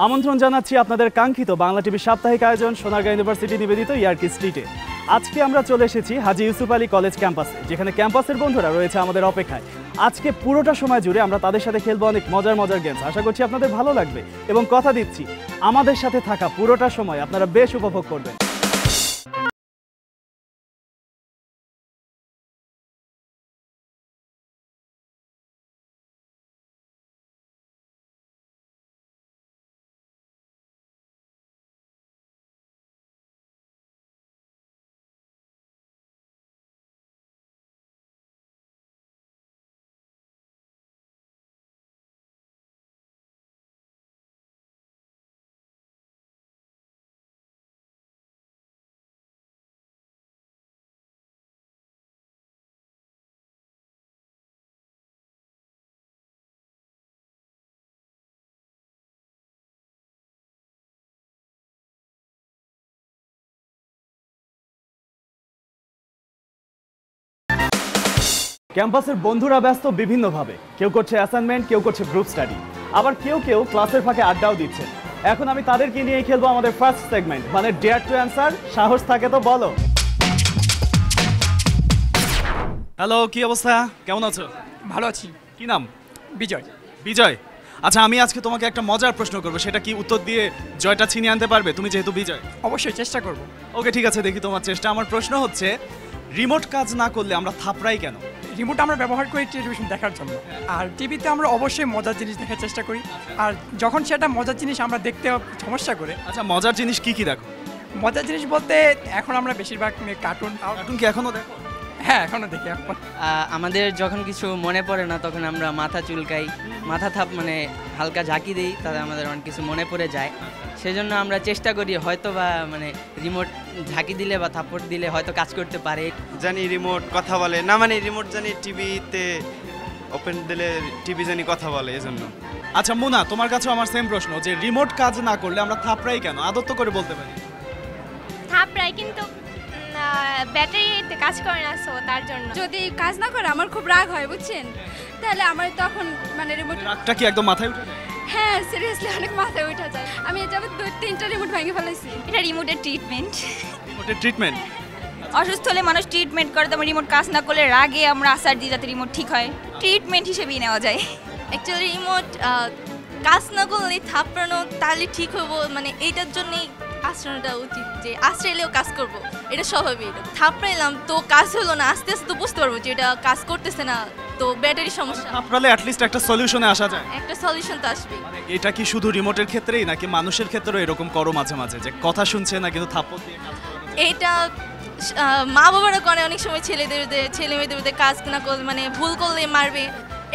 আমন্ত্রণ জানাচ্ছি আপনাদের কাঙ্ক্ষিত বাংলা টিভি সাপ্তাহিক আয়োজন সোনারগাঁ ইউনিভার্সিটি নিবেদিত ইয়ার্কি স্ট্রিটে। আজকে আমরা চলে এসেছি হাজী ইউসুফ আলী কলেজ ক্যাম্পাসে, যেখানে ক্যাম্পাসের বন্ধুরা রয়েছে আমাদের অপেক্ষায়। আজকে পুরোটা সময় জুড়ে আমরা তাদের সাথে খেলবো অনেক মজার মজার গেমস। আশা করছি আপনাদের ভালো লাগবে এবং কথা দিচ্ছি আমাদের সাথে থাকা পুরোটা সময় আপনারা বেশ উপভোগ করবেন। ক্যাম্পাসের বন্ধুরা ব্যস্ত বিভিন্নভাবে, কেউ করছে অ্যাসাইনমেন্ট, কেউ করছে গ্রুপ স্টাডি, আবার কেউ কেউ ক্লাসের ফাঁকে আড্ডাও দিচ্ছে। এখন আমি তাদেরকে নিয়েই খেলবো আমাদের ফার্স্ট সেগমেন্ট, মানে ডেয়ার টু অ্যান্সার। সাহস থাকে তো বলো। হ্যালো, কি অবস্থা, কেমন আছো? ভালো আছি। কি নাম? বিজয়। বিজয়, আচ্ছা আমি আজকে তোমাকে একটা মজার প্রশ্ন করবো, সেটা কি উত্তর দিয়ে জয়টা ছিনিয়ে আনতে পারবে তুমি, যেহেতু বিজয়? অবশ্যই চেষ্টা করব। ওকে ঠিক আছে, দেখি তোমার চেষ্টা। আমার প্রশ্ন হচ্ছে, রিমোট কাজ না করলে আমরা থাপড়াই কেন? রিমোট আমরা ব্যবহার করি টেলিভিশন দেখার জন্য, আর টিভিতে আমরা অবশ্যই মজার জিনিস দেখার চেষ্টা করি, আর যখন সেটা মজার জিনিস আমরা দেখতে সমস্যা করে। আচ্ছা মজার জিনিস কি কি দেখো? মজার জিনিস বলতে এখন আমরা বেশিরভাগ কার্টুন। কার্টুন কি এখনো দেখো? হ্যাঁ এখনো দেখি। আমাদের যখন কিছু মনে পড়ে না তখন আমরা মাথা চুলকাই, মাথা মানে হালকা ঝাঁকি দিই, তাতে আমাদের অনেক কিছু মনে পড়ে যায়। সেজন্য আমরা চেষ্টা করি হয়তো বা মানে রিমোট ঝাঁকি দিলে বা থাপ্পড় দিলে হয়তো কাজ করতে পারে। জানি রিমোট কথা বলে না, মানে রিমোট জানি টিভিতে ওপেন দিলে টিভি জানি কথা বলে, এজন্য। আচ্ছা মুনা, তোমার কাছে আমার সেম প্রশ্ন, যে রিমোট কাজ না করলে আমরা থাপড়াই কেন? আদত্ত করে বলতে পারি। থাপড়াই কিন্তু ব্যাটারিতে কাজ করে না, সো তার জন্য। যদি কাজ না করে আমার খুব রাগ হয় বুঝছেন, তাহলে আমার তখন মানে রিমোট রাগটা কি একদম মাথায় উঠে যায়? হ্যাঁ সিরিয়াসলি অনেক মাথায় উঠে যায়। আমি যাবত 2-3টা রিমোট ভেঙে ফেলেছি। এটা রিমোটের ট্রিটমেন্ট। রিমোটের ট্রিটমেন্ট? অসুস্থ হলে মানুষ ট্রিটমেন্ট করে, তো রিমোট কাজ না করলে রাগে আমরা আসার দিই যাতে রিমোট ঠিক হয়, ট্রিটমেন্ট হিসেবেই নেওয়া যায়। অ্যাকচুয়ালি রিমোট কাজ না করলে থাপড়ানো তাহলে ঠিক হবো, মানে এইটার জন্যই আশ্রয়টা উচিত, যে আশ্রয়লেও কাজ করব, এটা স্বাভাবিক। থাপড়াইলাম তো কাজ হলো না, আস্তে আস্তে তো বুঝতে পারবো যে এটা কাজ করতেছে না, তো ব্যাটারি সমস্যা। থাপড়ালে অ্যাট লিস্ট একটা সলিউশনে আসা যায়, একটা সলিউশন তো আসবে। এটা কি শুধু রিমোটের ক্ষেত্রেই নাকি মানুষের ক্ষেত্রেও এরকম করো মাঝে মাঝে, যে কথা শুনছে না কিন্তু থাপ্পড় দিয়ে কাজ করে? এইটা মা বাবারা করে অনেক সময়, ছেলে মেয়েদের কাজ না করলে মানে ভুল করলে মারবে,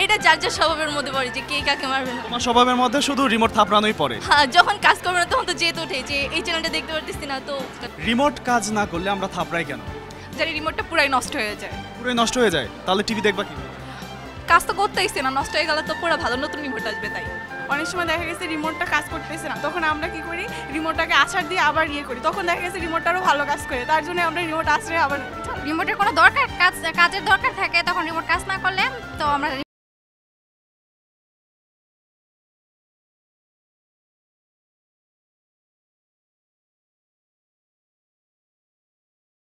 এটা যার যার স্বভাবের মধ্যে পড়ে যে কে কাকে মারবে না। তোমার স্বভাবের মধ্যে শুধু রিমোট থাপড়ানোই পড়ে? হ্যাঁ, যখন কাজ করবে না তখন তো জেদ ওঠে যে এই চ্যানেলটা দেখতে পারতেছি না। তো রিমোট কাজ না করলে আমরা থাপড়াই কেন? যারা রিমোটটা পুরাই নষ্ট হয়ে যায়। পুরোই নষ্ট হয়ে যায়, তাহলে টিভি দেখবা কি? কাজ তো করতেইছে না, নষ্ট হয়ে গেলে তো পুরো ভালো নতুন রিমোট আসবে। তাই অনেক সময় দেখা গেছে রিমোটটা কাজ করতেছে না, তখন আমরা কি করি, রিমোটটাকে আছাড় দিয়ে আবার করি, তখন দেখা গেছে রিমোটটারও ভালো কাজ করে, তার জন্য আমরা রিমোট আছড়ে আবার। রিমোটের কোনো দরকার কাজের দরকার থাকে, তখন রিমোট কাজ না করলে তো আমরা।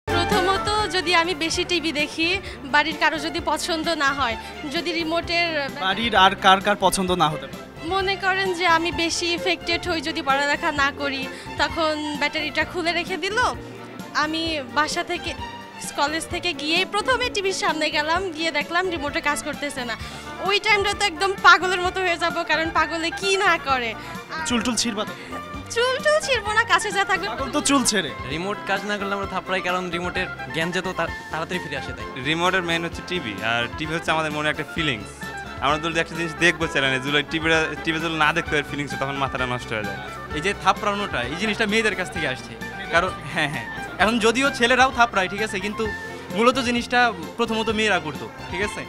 প্রথমত যদি আমি বেশি টিভি দেখি, বাড়ির কারো যদি পছন্দ না হয়, যদি রিমোটের বাড়ির আর কার কার পছন্দ না হতে পারে, মনে করেন যে আমি বেশি ইফেক্টেড হই, যদি পড়ালেখা না করি, তখন ব্যাটারিটা খুলে রেখে দিল, আমি বাসা থেকে কলেজ থেকে গিয়েই প্রথমে টিভির সামনে গেলাম, গিয়ে দেখলাম রিমোটে কাজ করতেছে না, ওই টাইমটা তো একদম পাগলের মতো হয়ে যাব, কারণ পাগলে কি না করে। চুলটুল ছিড়বা তো? চুলটুল ছিড়বো না, কাছে যা থাকবে। পাগল তো চুল ছেড়ে। রিমোট কাজ না করলে আমরা থাপড়াই, কারণ রিমোটের জ্ঞান যেত তাড়াতাড়ি ফিরে আসে। তাই রিমোটের মেইন হচ্ছে টিভি, আর টিভি হচ্ছে আমাদের মনে একটা ফিলিংস। আমরা যদি একটা জিনিস দেখবো চ্যানেলে, যদি টিভি যদি না দেখতে পারি ফিলিংস, তখন মাথাটা নষ্ট হয়ে যায়। এই যে থাপড়ানোটা, এই জিনিসটা মেয়েদের কাছ থেকে আসছে, কারণ হ্যাঁ এখন যদিও ছেলেরাও থাপড়ায়, ঠিক আছে, কিন্তু মূলত জিনিসটা প্রথমত মেয়েরা করতো, ঠিক আছে।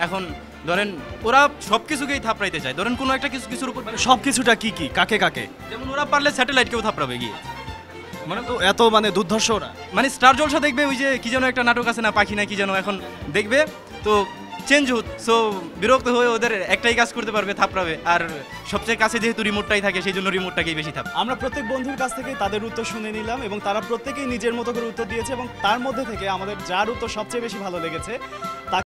এখন ধরেন ওরা সব কিছুকেই থাপড়াইতে চায়, ধরেন কোনো একটা কিছুর উপর, সব কিছুটা কি কি, কাকে কাকে? যেমন ওরা পারলে স্যাটেলাইটকেও থাপড়াবে গিয়ে, মানে তো এত মানে দুর্ধর্ষ ওরা। মানে স্টার জলসা দেখবে, ওই যে কি যেন একটা নাটক আছে না, পাখি না কি যেন, এখন দেখবে তো চেঞ্জ হোক, সো বিরক্ত হয়ে ওদের একটাই কাজ করতে পারবে, থাপড়াবে। আর সবচেয়ে কাছে যেহেতু রিমোটটাই থাকে, সেই জন্য রিমোটটাকেই বেশি থাপ। আমরা প্রত্যেক বন্ধুর কাছ থেকে তাদের উত্তর শুনে নিলাম এবং তারা প্রত্যেকেই নিজের মতো করে উত্তর দিয়েছে এবং তার মধ্যে থেকে আমাদের যার উত্তর সবচেয়ে বেশি ভালো লেগেছে তাকে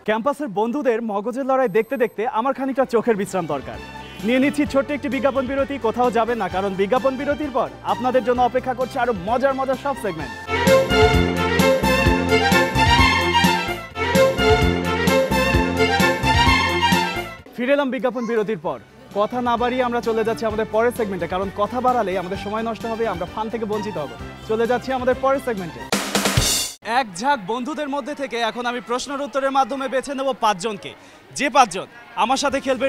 ক্যাম্পাসের বন্ধুদের মগজের লড়াই দেখতে দেখতে আমার খানিকটা চোখের বিশ্রাম দরকার। নিয়ে নিচ্ছি ছোট্ট একটি বিজ্ঞাপন বিরতি। কোথাও যাবেন না, কারণ বিজ্ঞাপন বিরতির পর আপনাদের জন্য অপেক্ষা করছে আরো মজার মজার সব সেগমেন্ট। ফিরে এলাম বিজ্ঞাপন বিরতির পর। কথা না বাড়িয়ে আমরা চলে যাচ্ছি আমাদের পরের সেগমেন্টে, কারণ কথা বাড়ালে আমাদের সময় নষ্ট হবে, আমরা ফান থেকে বঞ্চিত হব। চলে যাচ্ছি আমাদের পরের সেগমেন্টে। এক ঝাঁক বন্ধুদের মধ্যে থেকে এখন আমি প্রশ্নের উত্তরের মাধ্যমে বেছে নেব 5 জনকে, যে 5 জন আমার সাথে খেলবে।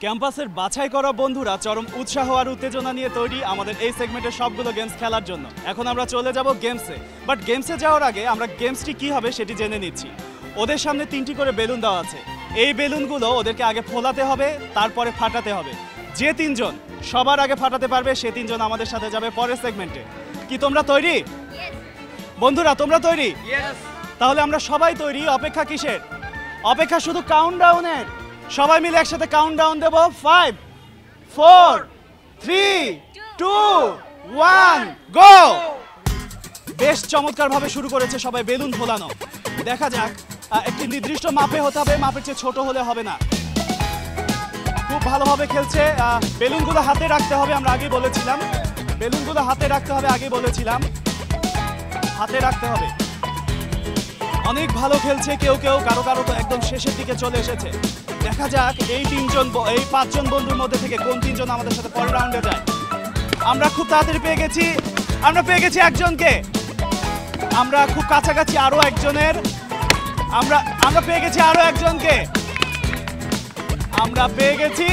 ক্যাম্পাসের বাছাই করা বন্ধুরা চরম উৎসাহ আর উত্তেজনা নিয়ে তৈরি আমাদের এই সেগমেন্টের সবগুলো গেমস খেলার জন্য। এখন আমরা চলে যাব গেমসে, বাট গেমসে যাওয়ার আগে আমরা গেমসটি কি হবে সেটি জেনে নিচ্ছি। ওদের সামনে 3টি করে বেলুন দেওয়া আছে। এই বেলুনগুলো ওদেরকে আগে ফোলাতে হবে, তারপরে ফাটাতে হবে। যে 3 জন সবার আগে ফাটাতে পারবে সে 3 জন আমাদের সাথে যাবে পরের সেগমেন্টে। কি তোমরা তৈরি? বন্ধুরা তোমরা তৈরি? তাহলে আমরা সবাই তৈরি। অপেক্ষা কিসের? অপেক্ষা শুধু কাউন্টডাউনের। সবাই মিলে একসাথে কাউন্টডাউন দেব। 5 4 3 2 1 গো। বেশ চমৎকারভাবে শুরু করেছে সবাই বেলুন ফোলানো। দেখা যাক, একটি নির্দিষ্ট মাপে হতে হবে, মাপের চেয়ে ছোট হলে হবে না। খুব ভালোভাবে খেলছে। বেলুনগুলো হাতে রাখতে হবে, আমরা আগে বলেছিলাম। বেলুনগুলো হাতে রাখতে হবে, আগে বলেছিলাম হাতে রাখতে হবে। অনেক ভালো খেলছে কেউ কেউ, কারো কারো তো একদম শেষের দিকে চলে এসেছে। দেখা যাক এই 5 জন বন্ধুর মধ্যে থেকে কোন 3 জন আমাদের সাথে পরের রাউন্ডে যায়। আমরা খুব তাড়াতাড়ি পেয়ে গেছি, আমরা পেয়ে গেছি একজনকে। আমরা খুব কাছাকাছি আরো একজনের। আমরা পেয়ে গেছি আরো একজনকে। আমরা পেয়ে গেছি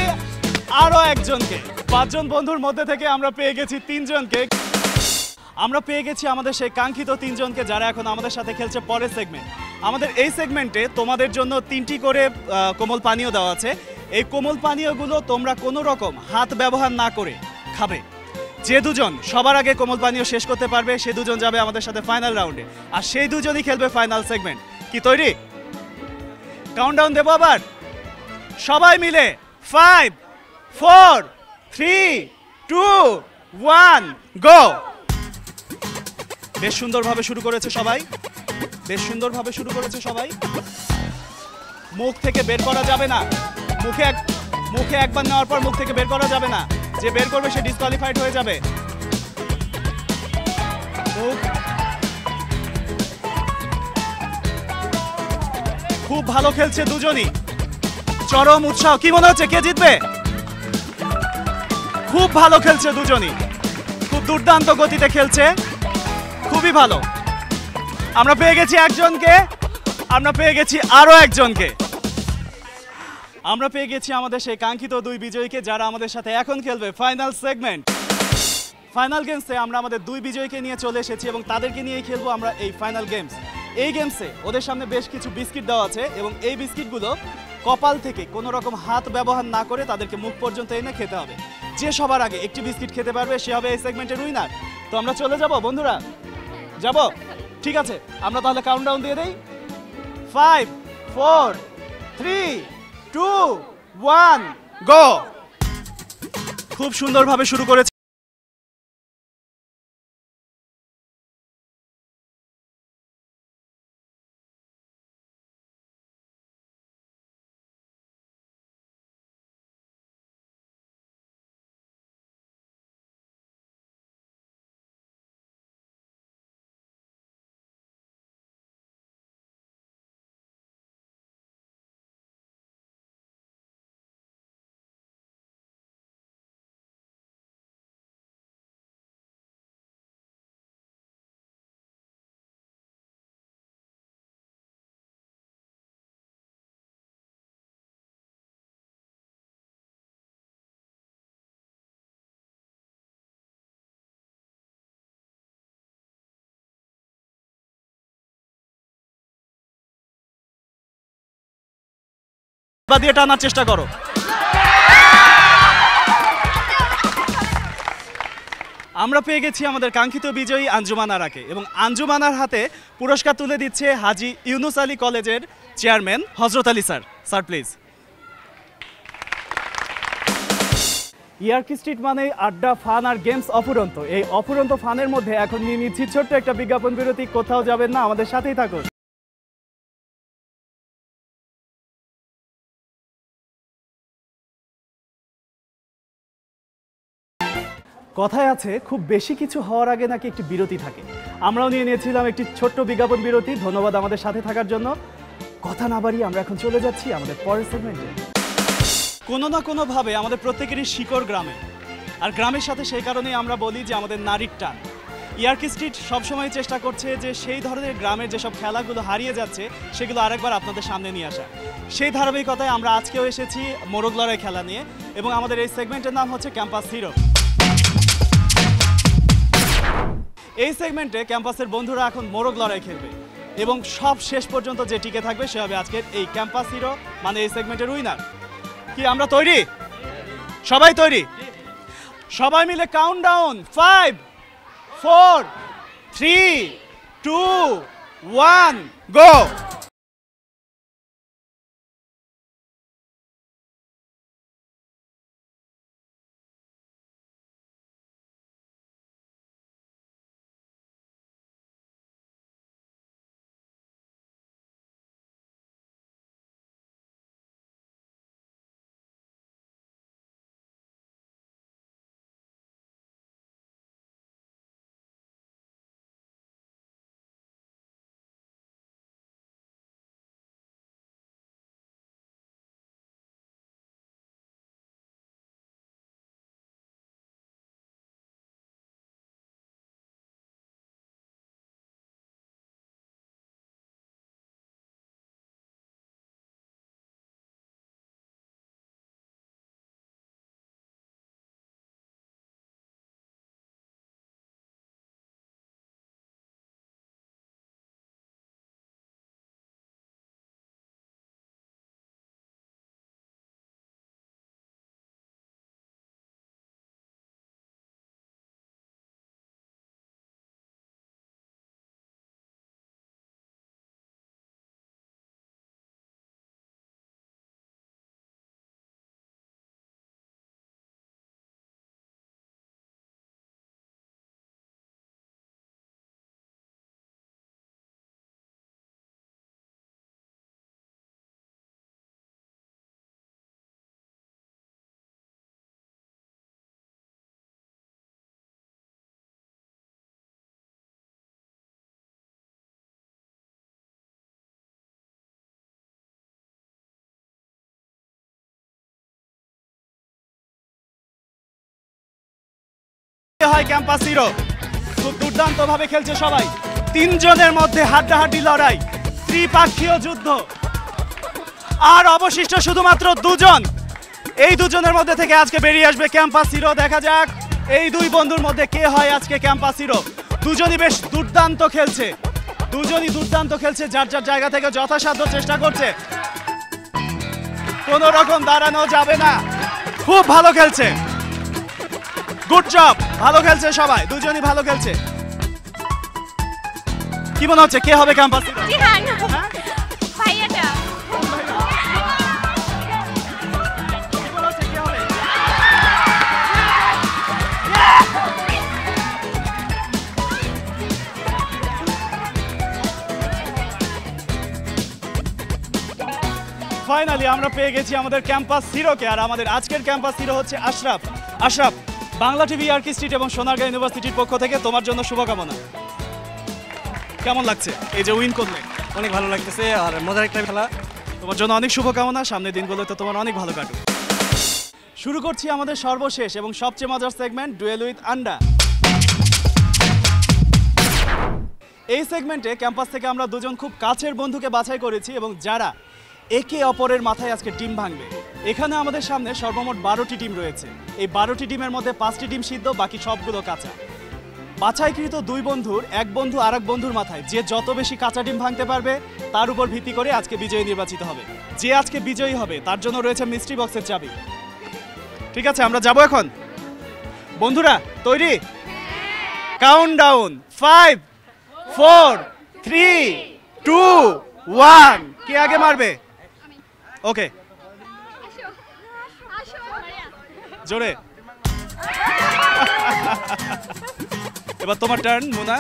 আরো একজনকে। 5 জন বন্ধুর মধ্যে থেকে আমরা পেয়ে গেছি 3 জনকে। আমরা পেয়ে গেছি আমাদের সেই কাঙ্ক্ষিত 3 জনকে, যারা এখন আমাদের সাথে খেলছে পরের সেগমেন্ট। আমাদের এই সেগমেন্টে তোমাদের জন্য 3টি করে কোমল পানীয় দেওয়া আছে। এই কোমল পানীয়গুলো তোমরা কোনো রকম হাত ব্যবহার না করে খাবে। যে দুজন সবার আগে কোমল পানীয় শেষ করতে পারবে সে দুজন যাবে আমাদের সাথে ফাইনাল রাউন্ডে, আর সেই দুজনই খেলবে ফাইনাল সেগমেন্ট। কি তৈরি? কাউন্টডাউন দেবো আবার সবাই মিলে। 5 4 3 2 1 গো। বেশ সুন্দরভাবে শুরু করেছে সবাই, বেশ সুন্দরভাবে শুরু করেছে সবাই। মুখ থেকে বের করা যাবে না, মুখে একবার নেওয়ার পর মুখ থেকে বের করা যাবে না। যে বের করবে সে ডিসকোয়ালিফাইড হয়ে যাবে। খুব ভালো খেলছে দুজনই, চরম উৎসাহ। কি মনে হচ্ছে কে জিতবে? খুব ভালো খেলছে দুজনই, খুব দুর্দান্ত গতিতে খেলছে, খুবই ভালো। আমরা পেয়ে গেছি একজনকে, আমরা পেয়ে গেছি আরো একজনকে। আমরা পেয়ে গেছি আমাদের সেই কাঙ্ক্ষিত 2 বিজয়ীকে, যারা আমাদের সাথে এখন খেলবে ফাইনাল সেগমেন্ট। ফাইনাল গেমসে আমরা আমাদের 2 বিজয়ীকে নিয়ে চলে এসেছি এবং তাদেরকে নিয়েই খেলবো আমরা এই ফাইনাল গেমস। এই গেমসে ওদের সামনে বেশ কিছু বিস্কিট দেওয়া আছে এবং এই বিস্কিটগুলো কপাল থেকে কোনো রকম হাত ব্যবহার না করে তাদেরকে মুখ পর্যন্ত এনে খেতে হবে। যে সবার আগে একটি বিস্কিট খেতে পারবে সে হবে এই সেগমেন্টের উইনার। তো আমরা চলে যাব বন্ধুরা, যাব? ঠিক আছে, আমরা তাহলে কাউন্টডাউন দিয়ে দেই। 5 4 3 2 1 গো। খুব সুন্দরভাবে শুরু করেছে। দিয়ে টানার চেষ্টা করো। আমরা পেয়ে গেছি আমাদের কাঙ্ক্ষিত বিজয়ী আঞ্জুমান আরাকে এবং আঞ্জুমানার হাতে পুরস্কার তুলে দিচ্ছে হাজী ইউনুস আলী কলেজের chairman Hazrat Ali sir. Sir please. ইয়ার্কি স্ট্রিট মানে আড্ডা, ফান আর গেমস অফুরন্ত। এই অফুরন্ত ফানের মধ্যে এখন নিয়ে নিচ্ছি ছোট্ট একটা বিজ্ঞাপন বিরতি। কোথাও যাবেন না, আমাদের সাথেই থাকুন। কথায় আছে খুব বেশি কিছু হওয়ার আগে নাকি একটি বিরতি থাকে। আমরাও নিয়ে নিয়েছিলাম একটি ছোট্ট বিজ্ঞাপন বিরতি। ধন্যবাদ আমাদের সাথে থাকার জন্য। কথা না বাড়িয়ে আমরা এখন চলে যাচ্ছি আমাদের পরের সেগমেন্টে। কোনো না কোনোভাবে আমাদের প্রত্যেকেরই শিকড় গ্রামে, আর গ্রামের সাথে সেই কারণেই আমরা বলি যে আমাদের নারীর টান। ইয়ার্কি স্ট্রিট সবসময় চেষ্টা করছে যে সেই ধরনের গ্রামের যেসব খেলাগুলো হারিয়ে যাচ্ছে সেগুলো আরেকবার আপনাদের সামনে নিয়ে আসা। সেই ধারাবাহিকতায় আমরা আজকেও এসেছি মোরগ লড়াই খেলা নিয়ে এবং আমাদের এই সেগমেন্টের নাম হচ্ছে ক্যাম্পাস হিরো। এই সেগমেন্টে ক্যাম্পাসের বন্ধুরা এখন মোরগ লড়াই খেলবে এবং সব শেষ পর্যন্ত যে টিকে থাকবে সে হবে আজকের এই ক্যাম্পাস হিরো মানে এই সেগমেন্টের উইনার। কি আমরা তৈরি? সবাই তৈরি? সবাই মিলে কাউন্টডাউন 5 4 3 2 1 গো। হয় ক্যাম্পাস হিরো। খুব দুর্দান্তভাবে খেলছে সবাই। তিনজনের মধ্যে হাড্ডাহাড্ডি লড়াই, ত্রিপাক্ষীয় যুদ্ধ। আর অবশিষ্ট শুধুমাত্র দুজন। এই দুজনের মধ্যে থেকে আজকে বেরিয়ে আসবে ক্যাম্পাস হিরো। দেখা যাক এই দুই বন্ধুর মধ্যে কে হয় আজকে ক্যাম্পাস হিরো। দুজনই বেশ দুর্দান্ত খেলছে, যার যার জায়গা থেকে যথাসাধ্য চেষ্টা করছে। কোনো রকম দাঁড়ানো যাবে না। খুব ভালো খেলছে, গুড জব, ভালো খেলছে সবাই, দুজনই ভালো খেলছে। কি মনে হচ্ছে কে হবে ক্যাম্পাস হিরো? ভাইয়াটা ফাইনালি আমরা পেয়ে গেছি আমাদের ক্যাম্পাস হিরোকে। আর আমাদের আজকের ক্যাম্পাস হিরো হচ্ছে আশরাফ। আশরাফ, বাংলা টিভি ইয়ারকি স্ট্রিট এবং সোনারগাঁ ইউনিভার্সিটির পক্ষ থেকে তোমার জন্য শুভকামনা। কেমন লাগছে এই যে উইন করলে? অনেক ভালো লাগতেছে আর মজার একটা খেলা। তোমার জন্য অনেক শুভকামনা, সামনের দিনগুলোতে তোমার অনেক ভালো কাটুক। শুরু করছি আমাদের সর্বশেষ এবং সবচেয়ে মজার সেগমেন্ট, ডুয়েল উইথ আন্ডা। এই সেগমেন্টে ক্যাম্পাস থেকে আমরা দুজন খুব কাছের বন্ধুকে বাছাই করেছি এবং যারা একে অপরের মাথায় আজকে টিম ভাঙবে। এখানে আমাদের সামনে সর্বমোট 12টি টিম রয়েছে। এই 12টি টিমের মধ্যে 5টি টিম সিদ্ধ, বাকি সবগুলো কাঁচা। বাছাইকৃত দুই বন্ধুর এক বন্ধু আরেক বন্ধুর মাথায় যে যত বেশি কাঁচা টিম ভাঙতে পারবে তার উপর ভিত্তি করে আজকে বিজয়ী নির্বাচিত হবে। যে আজকে বিজয়ী হবে তার জন্য রয়েছে মিস্ট্রি বক্সের চাবি। ঠিক আছে, আমরা যাব এখন। বন্ধুরা তৈরি? কাউন্টডাউন 5 4 3 2 1। কে আগে মারবে? ওকে, জোরে। এবার তোমার টার্ন মুনা।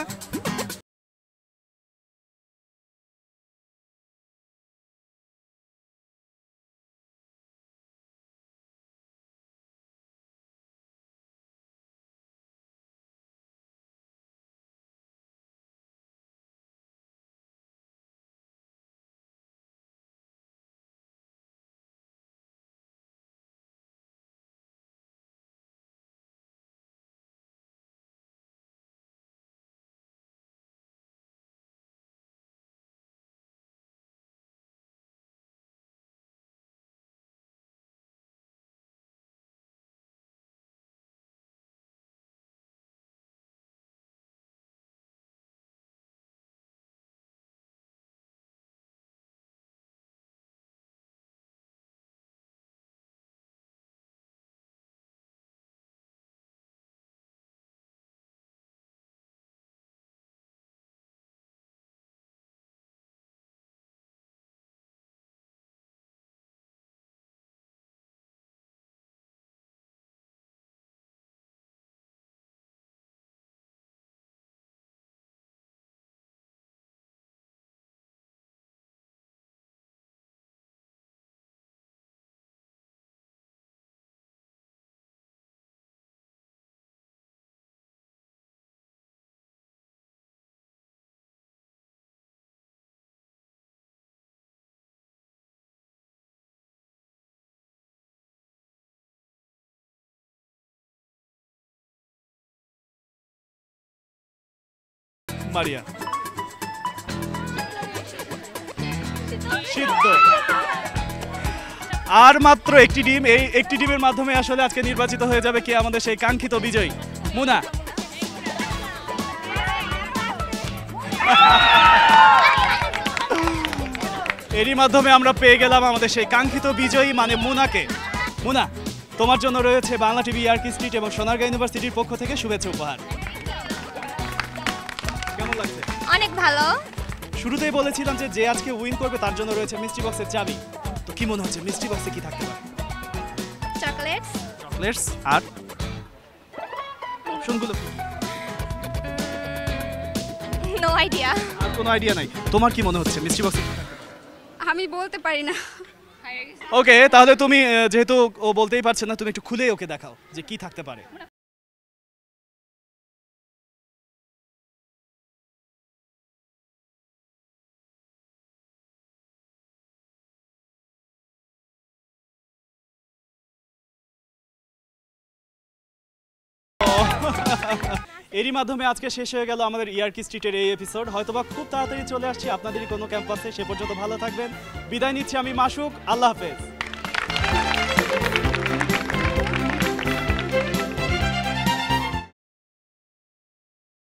মারিয়া সিদ্ধ। আর মাত্র একটি টিম, এই একটি টিমের মাধ্যমে আসলে আজকে নির্বাচিত হয়ে যাবে কে আমাদের সেই কাঙ্ক্ষিত বিজয়ী। মুনা, এরই মাধ্যমে আমরা পেয়ে গেলাম আমাদের সেই কাঙ্ক্ষিত বিজয়ী মানে মুনাকে। মুনা, তোমার জন্য রয়েছে বাংলা টিভি ইয়ারকি স্ট্রিট এবং সোনারগাঁ ইউনিভার্সিটির পক্ষ থেকে শুভেচ্ছা উপহার। কেমন লাগছে? অনেক ভালো। শুরুতেই বলেছিলাম যে যে আজকে উইন করবে তার জন্য রয়েছে মিস্ট্রি বক্সের চাবি। তো কি মনে হচ্ছে মিস্ট্রি বক্সে কি থাকতে পারে? চকলেটস। চকলেটস আর অপশনগুলো কি? No idea. আর কোনো আইডিয়া নাই। তোমার কি মনে হচ্ছে মিস্ট্রি বক্সে? আমি বলতে পারি না। ওকে, তাহলে তুমি যেহেতু ও বলতেই পারছে না, তুমি একটু খুলেই ওকে দেখাও যে কি থাকতে পারে। এরই মাধ্যমে আজকে শেষ হয়ে গেল আমাদের ইয়ারকি স্ট্রিটের এই এপিসোড। হয়তোবা খুব তাড়াতাড়ি চলে আসছি আপনাদেরই কোনো ক্যাম্পাসে। সে পর্যন্ত ভালো থাকবেন। বিদায় নিচ্ছি আমি মাসুক। আল্লাহ হাফেজ।